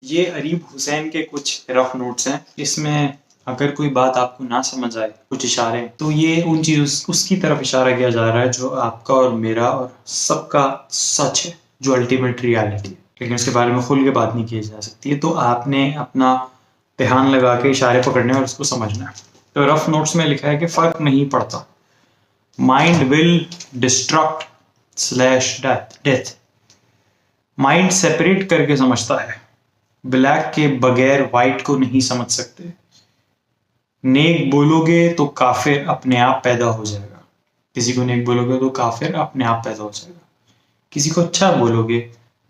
ये अरीब हुसैन के कुछ रफ नोट्स हैं। इसमें अगर कोई बात आपको ना समझ आए, कुछ इशारे, तो ये उन चीज़ उसकी तरफ इशारा किया जा रहा है जो आपका और मेरा और सबका सच है, जो अल्टीमेट रियलिटी है, लेकिन उसके बारे में खुल के बात नहीं की जा सकती है। तो आपने अपना ध्यान लगा के इशारे पकड़ने और उसको समझना है। तो रफ नोट्स में लिखा है कि फर्क नहीं पड़ता, mind will destruct slash death. Mind separate करके समझता है, ब्लैक के बगैर व्हाइट को नहीं समझ सकते। नेक बोलोगे तो काफिर अपने आप पैदा हो जाएगा। किसी को नेक बोलोगे तो काफिर अपने आप पैदा हो जाएगा। किसी को अच्छा बोलोगे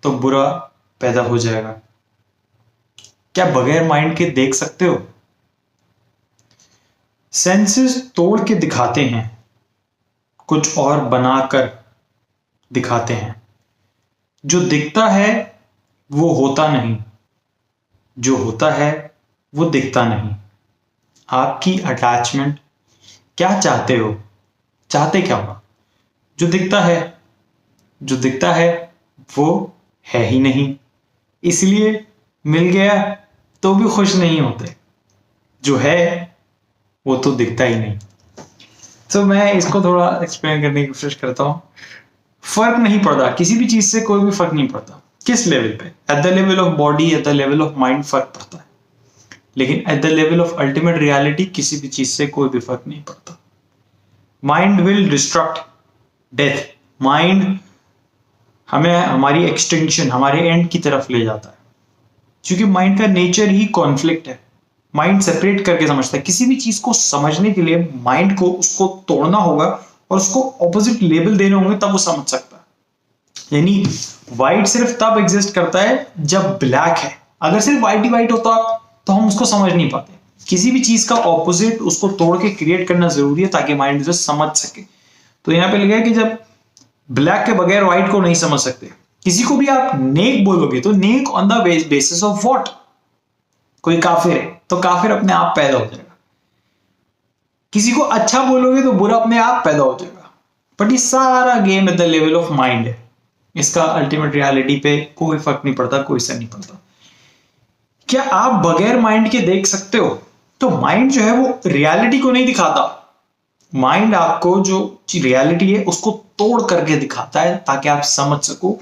तो बुरा पैदा हो जाएगा। क्या बगैर माइंड के देख सकते हो? सेंसेस तोड़ के दिखाते हैं, कुछ और बनाकर दिखाते हैं। जो दिखता है वो होता नहीं, जो होता है वो दिखता नहीं। आपकी अटैचमेंट क्या चाहते हो? चाहते क्या हो? जो दिखता है वो है ही नहीं, इसलिए मिल गया तो भी खुश नहीं होते। जो है वो तो दिखता ही नहीं। तो मैं इसको थोड़ा एक्सप्लेन करने की कोशिश करता हूं। फर्क नहीं पड़ता, किसी भी चीज से कोई भी फर्क नहीं पड़ता। किस लेवल पे? At the level of body, at the level of mind फर्क पड़ता है, लेकिन at the level of ultimate reality किसी भी चीज से कोई भी फर्क नहीं पड़ता। Mind will destruct death. Mind हमें हमारी एक्सटेंशन, हमारे एंड की तरफ ले जाता है, क्योंकि माइंड का नेचर ही कॉन्फ्लिक्ट है। माइंड सेपरेट करके समझता है। किसी भी चीज को समझने के लिए माइंड को उसको तोड़ना होगा और उसको ऑपोजिट लेबल देने होंगे, तब वो समझ सकता है। यानी व्हाइट सिर्फ तब एग्जिस्ट करता है जब ब्लैक है। अगर सिर्फ व्हाइट ही व्हाइट होता तो हम उसको समझ नहीं पाते। किसी भी चीज का ऑपोजिट उसको तोड़ के क्रिएट करना जरूरी है ताकि माइंड उसे समझ सके। तो यहाँ पे लिखा है कि जब ब्लैक के बगैर व्हाइट को नहीं समझ सकते। किसी को भी आप नेक बोलोगे तो नेक on the basis of what? कोई काफिर है तो काफिर अपने आप पैदा हो जाएगा। किसी को अच्छा बोलोगे तो बुरा अपने आप पैदा हो जाएगा। बट ये सारा game at the level of mind है। इसका अल्टीमेट रियलिटी पे कोई फर्क नहीं पड़ता, कोई असर नहीं पड़ता। क्या आप बगैर माइंड के देख सकते हो? तो माइंड जो है वो रियलिटी को नहीं दिखाता। माइंड आपको जो रियलिटी है उसको तोड़ करके दिखाता है ताकि आप समझ सको।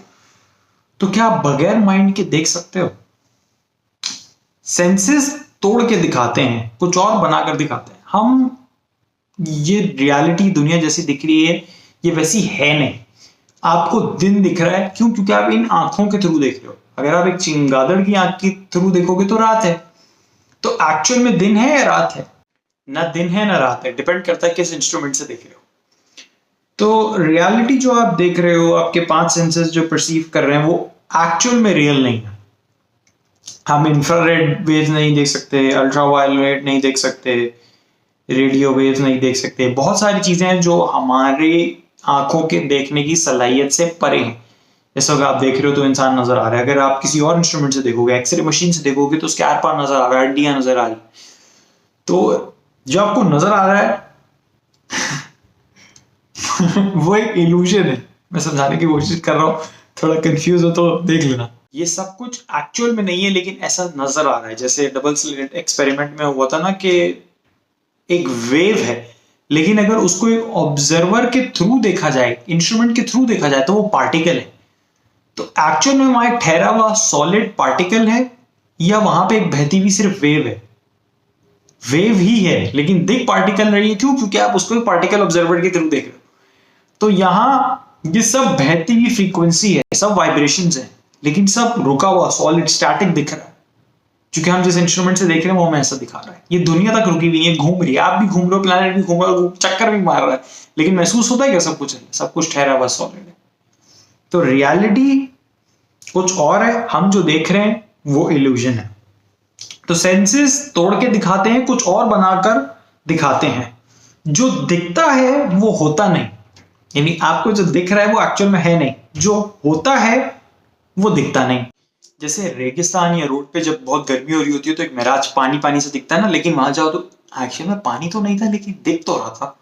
तो क्या आप बगैर माइंड के देख सकते हो? सेंसेस तोड़ के दिखाते हैं, कुछ और बनाकर दिखाते हैं। हम ये रियलिटी दुनिया जैसी दिख रही है ये वैसी है नहीं। आपको दिन दिख रहा है, क्यों? क्योंकि आप इन आंखों के थ्रू देख रहे हो। अगर आप एक चिंगादड़ की आंख के थ्रू देखोगे तो रात है। तो एक्चुअल में दिन है या रात है? ना दिन है ना रात है, डिपेंड करता है किस इंस्ट्रूमेंट से देख रहे हो। तो रियलिटी जो आप देख रहे हो, आपके 5 सेंसेस जो परसीव कर रहे हैं, वो एक्चुअल में रियल नहीं है। हम इंफ्रारेड वेव्स नहीं देख सकते, अल्ट्रावायलेट नहीं देख सकते, रेडियो वेव्स नहीं देख सकते। बहुत सारी चीजें हैं जो हमारे आंखों के देखने की सलाहियत से परे हैं। जैसे अगर आप देख रहे हो तो इंसान नजर आ रहा है। अगर आप किसी और इंस्ट्रूमेंट से देखोगे, एक्सरे मशीन से देखोगे, तो उसके आर पार नजर आ रहा है, हड्डियां नजर आ रही। तो जो आपको नजर आ रहा है वो एक इल्यूजन है। मैं समझाने की कोशिश कर रहा हूं, थोड़ा कंफ्यूज हो तो देख लेना। ये सब कुछ एक्चुअल में नहीं है, लेकिन ऐसा नजर आ रहा है। जैसे डबल स्लिट एक्सपेरिमेंट में हुआ था ना कि एक वेव है, लेकिन अगर उसको एक ऑब्जर्वर के थ्रू देखा जाए, इंस्ट्रूमेंट के थ्रू देखा जाए, तो वो पार्टिकल है। तो एक्चुअल में वहां एक ठहरा हुआ सॉलिड पार्टिकल है या वहां पे एक बहती हुई सिर्फ वेव है? वेव ही है, लेकिन दिख पार्टिकल रही है। क्यों? क्योंकि आप उसको एक पार्टिकल ऑब्जर्वर के थ्रू देख रहे हो। तो यहां ये सब बहती हुई फ्रीक्वेंसी है, सब वाइब्रेशंस है, लेकिन सब रुका हुआ सॉलिड स्टैटिक दिख रहा है। क्योंकि हम जिस इंस्ट्रूमेंट से देख रहे हैं वो हमें ऐसा दिखा रहा है। ये दुनिया तक रुकी हुई है, घूम रही है। आप भी घूम रहे हो, प्लैनेट भी घूम रहा है, चक्कर भी मार रहा है, लेकिन महसूस होता है क्या? सब कुछ है, सब कुछ ठहरा हुआ सॉलिड है। तो रियलिटी कुछ और है, हम जो देख रहे हैं वो इल्यूजन है। तो सेंसेस तोड़ के दिखाते हैं, कुछ और बनाकर दिखाते हैं। जो दिखता है वो होता नहीं, यानी आपको जो दिख रहा है वो एक्चुअल में है नहीं। जो होता है वो दिखता नहीं। जैसे रेगिस्तान या रोड पे जब बहुत गर्मी हो रही होती है तो एक मिराज पानी पानी से दिखता है ना, लेकिन वहां जाओ तो एक्चुअल में पानी तो नहीं था, लेकिन दिख तो रहा था।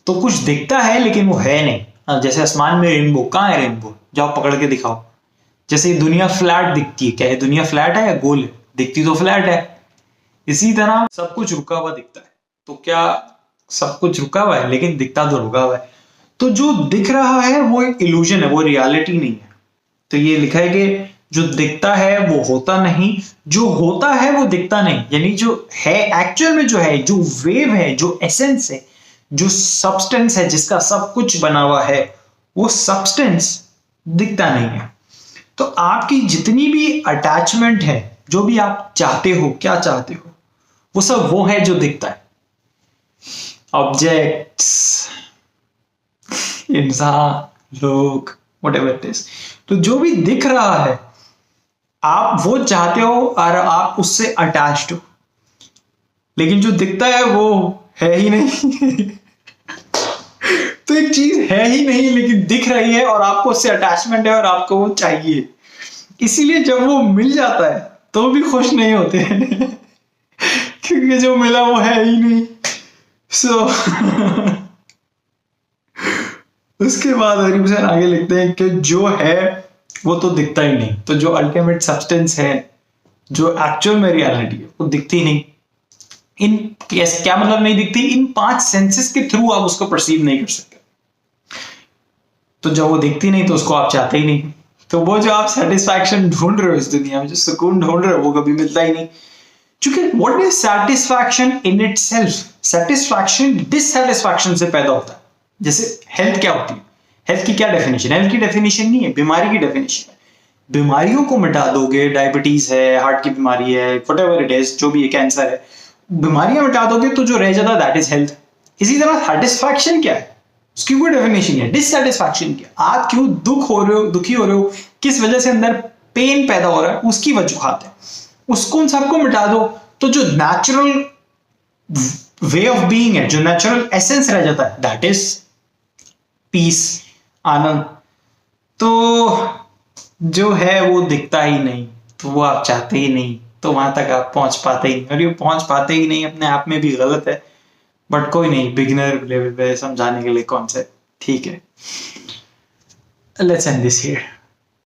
तो कुछ दिखता है लेकिन वो है नहीं। जैसे आसमान में रेनबो, कहाँ है रेनबो? जाओ पकड़ के दिखाओ। जैसे दुनिया फ्लैट दिखती है, क्या है दुनिया फ्लैट है या गोल है? दिखती तो फ्लैट है। इसी तरह सब कुछ रुका हुआ दिखता है। तो क्या सब कुछ रुका हुआ है? लेकिन दिखता तो रुका हुआ है। तो जो दिख रहा है वो एक इल्यूजन है, वो रियलिटी नहीं है। तो ये लिखा है कि जो दिखता है वो होता नहीं, जो होता है वो दिखता नहीं। यानी जो है एक्चुअल में, जो है, जो वेव है, जो एसेंस है, जो सब्सटेंस है, जिसका सब कुछ बना हुआ है, वो सब्सटेंस दिखता नहीं है। तो आपकी जितनी भी अटैचमेंट है, जो भी आप चाहते हो, क्या चाहते हो, वो सब वो है जो दिखता है। ऑब्जेक्ट्स, इंसान, लोग, व्हाटएवर इट इज। तो जो भी दिख रहा है आप वो चाहते हो और आप उससे अटैच्ड हो, लेकिन जो दिखता है वो है ही नहीं। तो एक चीज है ही नहीं लेकिन दिख रही है और आपको उससे अटैचमेंट है और आपको वो चाहिए। इसीलिए जब वो मिल जाता है तो भी खुश नहीं होते। क्योंकि जो मिला वो है ही नहीं। उसके बाद हरिभूषण आगे लिखते हैं कि जो है वो तो दिखता ही नहीं। तो जो अल्टीमेट सब्सटेंस है, जो एक्चुअल में रियलिटी है, वो दिखती ही नहीं। इन क्या मतलब नहीं दिखती? इन 5 सेंसेस के थ्रू आप उसको परसीव नहीं कर सकते। तो जब वो दिखती नहीं तो उसको आप चाहते ही नहीं। तो वो जो आप सेटिस्फैक्शन ढूंढ रहे हो इस दुनिया में, जो सुकून ढूंढ रहे हो, वो कभी मिलता ही नहीं। क्योंकि what is satisfaction in itself? Satisfaction dissatisfaction से पैदा होता है। जैसे हेल्थ क्या होती है? हेल्थ की क्या डेफिनेशन? हेल्थ की डेफिनेशन नहीं है, बीमारी की डेफिनेशन है। बीमारियों को मिटा दोगे, डायबिटीज है, हार्ट की बीमारी है, व्हाटएवर इट इज, जो भी है, कैंसर है, बीमारियां मिटा दोगे तो जो रह जाता है दैट इज हेल्थ। इसी तरह सेटिस्फैक्शन क्या है? उसकी कोई डेफिनेशन है। डिससैटिस्फैक्शन क्या? आप क्यों दुखी हो रहे हो, किस वजह से अंदर पेन पैदा हो रहा है, उसकी वजूहात है। उसको उन सबको मिटा दो तो जो नेचुरल वे ऑफ बीइंग है, जो नेचुरल एसेंस रह जाता है, दैट इज पीस, आनंद। तो जो है वो दिखता ही नहीं, तो वो आप चाहते ही नहीं, तो वहां तक आप पहुंच पाते ही नहीं। और ये पहुंच पाते ही नहीं अपने आप में भी गलत है, बट कोई नहीं, बिगिनर लेवल पे समझाने के लिए कॉन्सेप्ट ठीक है। Let's end this here.